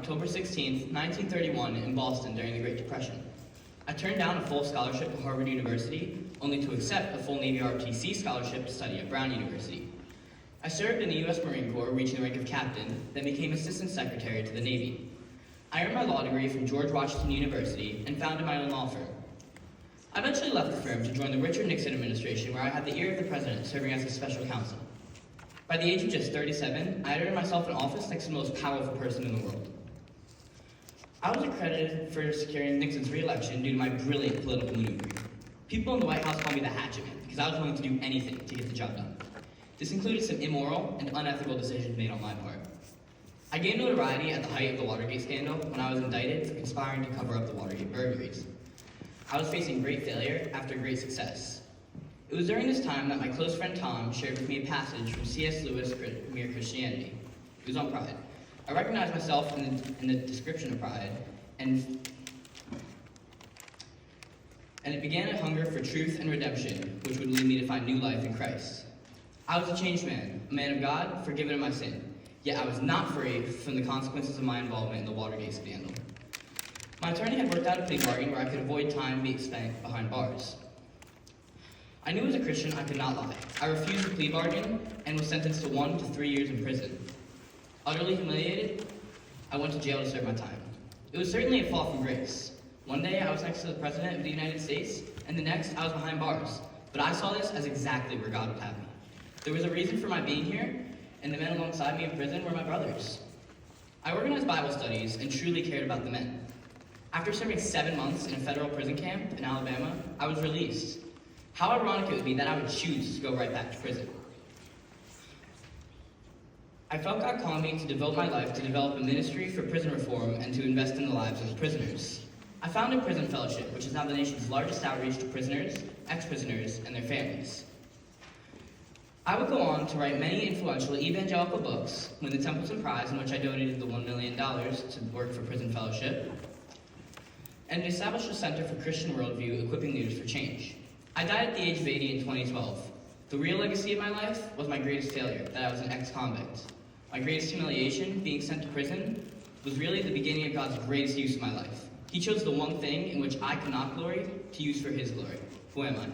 October 16, 1931, in Boston during the Great Depression. I turned down a full scholarship to Harvard University, only to accept a full Navy ROTC scholarship to study at Brown University. I served in the U.S. Marine Corps, reaching the rank of captain, then became Assistant Secretary to the Navy. I earned my law degree from George Washington University and founded my own law firm. I eventually left the firm to join the Richard Nixon administration, where I had the ear of the president, serving as his special counsel. By the age of just 37, I had earned myself an office next to the most powerful person in the world. I was accredited for securing Nixon's re-election due to my brilliant political maneuvering. People in the White House called me the hatchet man because I was willing to do anything to get the job done. This included some immoral and unethical decisions made on my part. I gained notoriety at the height of the Watergate scandal when I was indicted for conspiring to cover up the Watergate burglaries. I was facing great failure after great success. It was during this time that my close friend Tom shared with me a passage from C.S. Lewis' Mere Christianity. It was on pride. I recognized myself in the description of pride, and it began a hunger for truth and redemption, which would lead me to find new life in Christ. I was a changed man, a man of God, forgiven of my sin, yet I was not free from the consequences of my involvement in the Watergate scandal. My attorney had worked out a plea bargain where I could avoid time being spent behind bars. I knew as a Christian I could not lie. I refused the plea bargain and was sentenced to 1 to 3 years in prison. Utterly humiliated, I went to jail to serve my time. It was certainly a fall from grace. One day I was next to the President of the United States, and the next I was behind bars. But I saw this as exactly where God would have me. There was a reason for my being here, and the men alongside me in prison were my brothers. I organized Bible studies and truly cared about the men. After serving 7 months in a federal prison camp in Alabama, I was released. How ironic it would be that I would choose to go right back to prison. I felt God calling me to devote my life to develop a ministry for prison reform and to invest in the lives of the prisoners. I founded Prison Fellowship, which is now the nation's largest outreach to prisoners, ex-prisoners, and their families. I would go on to write many influential evangelical books, win the Templeton Prize, in which I donated the $1 million to work for Prison Fellowship, and establish a Center for Christian Worldview, equipping leaders for change. I died at the age of 80 in 2012. The real legacy of my life was my greatest failure, that I was an ex-convict. My greatest humiliation, being sent to prison, was really the beginning of God's greatest use of my life. He chose the one thing in which I could not glory to use for His glory. Who am I?